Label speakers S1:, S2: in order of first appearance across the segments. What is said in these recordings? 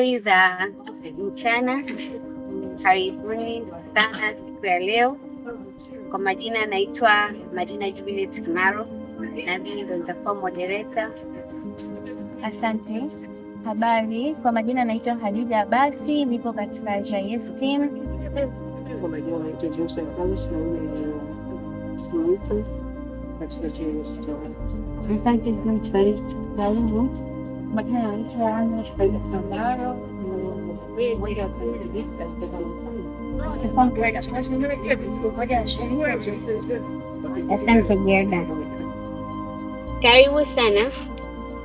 S1: Za mchana, karibuni sana siku ya leo. Kwa majina naitwa Madina Juliet Kimaro na mimi ndo nitakuwa moderator.
S2: Asante. Habari, kwa majina naitwa Hadija Abasi, nipo katika JS team.
S3: Kwa majina naitwa Joseph Kamis na mimi ni katika JS team.
S1: Asante sana.
S2: Majina naitwa Ana Shfaida Sambaro.
S1: Asante Gerda. Karibu sana.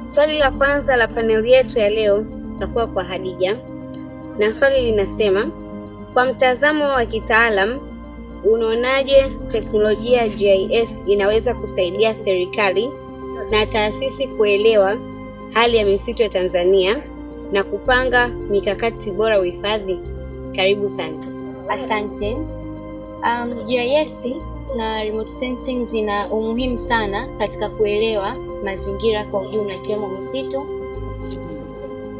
S1: Swali la kwanza la paneli yetu ya leo litakuwa kwa Hadija, na swali linasema, kwa mtazamo wa kitaalam, unaonaje teknolojia ya GIS inaweza kusaidia serikali na taasisi kuelewa hali ya misitu ya Tanzania na kupanga mikakati bora uhifadhi? Karibu sana.
S4: Asante. GIS na remote sensing zina umuhimu sana katika kuelewa mazingira kwa ujumla ikiwemo misitu.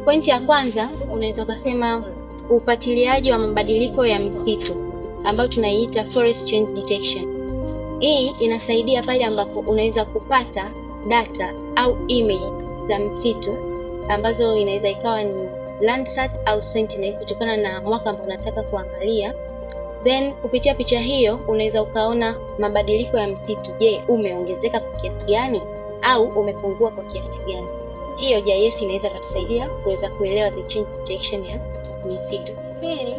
S4: Pointi ya kwanza, unaweza kusema ufuatiliaji wa mabadiliko ya misitu ambayo tunaiita forest change detection. Hii inasaidia pale ambapo unaweza kupata data au image za msitu ambazo inaweza ikawa ni Landsat au Sentinel kutokana na mwaka ambao unataka kuangalia. Then kupitia picha hiyo unaweza ukaona mabadiliko ya msitu. Je, umeongezeka kwa kiasi gani au umepungua kwa kiasi gani? Hiyo GIS inaweza kutusaidia kuweza kuelewa the change detection ya misitu.
S2: Pili,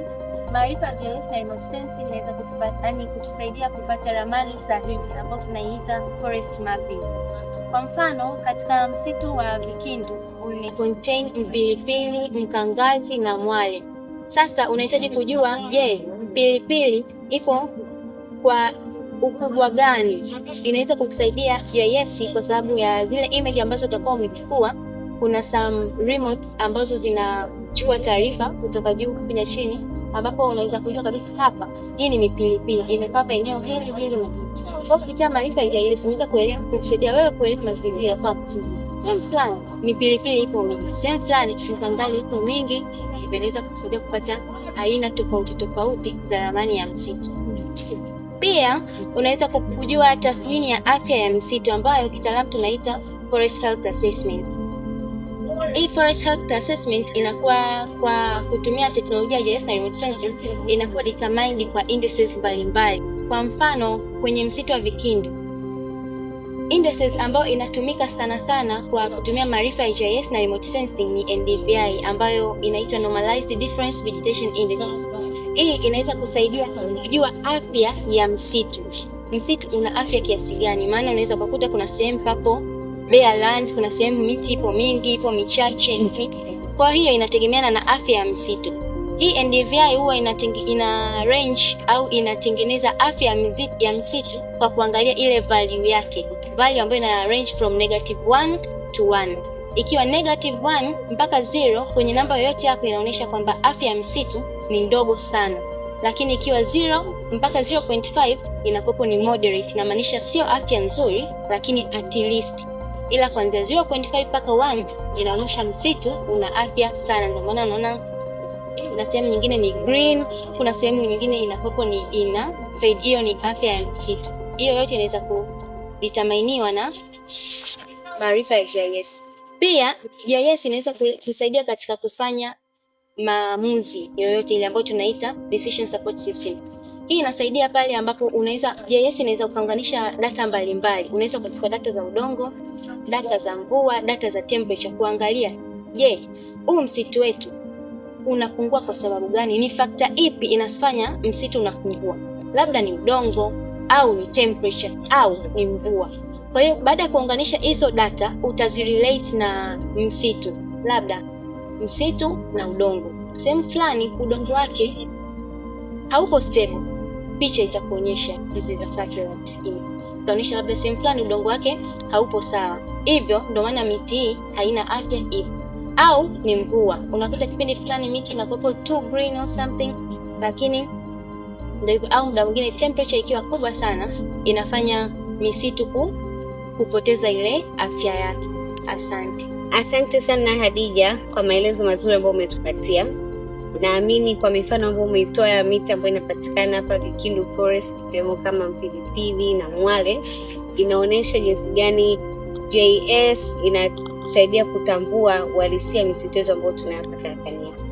S2: maarifa ya GIS na remote sensing inaweza kutusaidia kupata ramani sahihi ambayo tunaiita forest mapping. Kwa mfano, katika msitu wa Vikindu
S4: contain mpilipili, mkangazi na mwale. Sasa unahitaji kujua, je, pilipili ipo kwa ukubwa gani? Inaweza kukusaidia GIS kwa sababu ya zile image ambazo utakuwa umechukua. Kuna some remotes ambazo zinachukua taarifa kutoka juu kuja chini, ambapo unaweza kujua kabisa hapa hii ni mipilipili imekaa eneo hili na kwa kupitia maarifa ya GIS unaweza kuelewa, kusaidia wewe kuelewa mazingira kwamba sehemu fulani mipilipili ipo mingi, sehemu fulani mkangazi ipo mingi. Inaweza kukusaidia kupata aina tofauti za ramani ya msitu. Pia unaweza kujua tathmini ya afya ya msitu ambayo kitaalamu tunaita forest health assessment. Hii forest health assessment inakuwa kwa kutumia teknolojia ya GIS na remote sensing, inakuwa determined kwa indices mbalimbali. Kwa mfano, kwenye msitu wa Vikindu, indices ambayo inatumika sana kwa kutumia maarifa ya GIS na remote sensing ni NDVI ambayo inaitwa Normalized Difference Vegetation Indices. Hii inaweza kusaidia kujua afya ya msitu. Msitu una afya kiasi gani? Maana unaweza kukuta kuna sehemu papo bare land, kuna sehemu miti ipo mingi, ipo michache. Kwa hiyo inategemeana na afya ya msitu. Hii NDVI huwa ina range au inatengeneza afya ya msitu kwa kuangalia ile value yake. Value ambayo ina range from -1 to 1. Ikiwa -1 mpaka 0, kwenye namba yoyote hapo inaonyesha kwamba afya ya msitu ni ndogo sana. Lakini ikiwa 0 mpaka 0.5 inakuwa ni moderate, inamaanisha sio afya nzuri lakini at least. Ila kuanzia 0.5 mpaka 1 inaonyesha msitu una afya sana. Ndio maana unaona kuna sehemu nyingine ni green, kuna sehemu nyingine inakuwa ni ina fade. Hiyo ni afya ya msitu. Hiyo yote inaweza kudeterminiwa na maarifa ya GIS. Pia GIS inaweza kusaidia katika kufanya maamuzi yoyote ile ambayo tunaita decision support system. Hii inasaidia pale ambapo GIS inaweza kuunganisha data mbalimbali. Unaweza kuchukua data za udongo, data za mvua, data za temperature, kuangalia, je, huu msitu wetu unapungua kwa sababu gani? Ni factor ipi inasifanya msitu unapungua? Labda ni udongo au ni temperature au ni mvua. Kwa hiyo baada ya kuunganisha hizo data utazirelate na msitu. Labda msitu na udongo, sehemu fulani udongo wake haupo stable, picha itakuonyesha hizi za satellite. Itaonyesha labda sehemu fulani udongo wake haupo sawa, hivyo ndio maana miti hii haina afya hiyo. Au ni mvua, unakuta kipindi fulani miti inakuwa too green or something, lakini ndio hivyo. Au muda mwingine temperature ikiwa kubwa sana inafanya misitu kupoteza ile afya yake. Asante.
S1: Asante sana Hadija kwa maelezo mazuri ambayo umetupatia. Naamini kwa mifano ambayo umeitoa ya miti ambayo inapatikana hapa Vikindu Forest ikiwemo kama mpilipili na mwale, inaonyesha jinsi gani JS inasaidia kutambua uhalisia misitu yetu ambayo tunayo hapa Tanzania.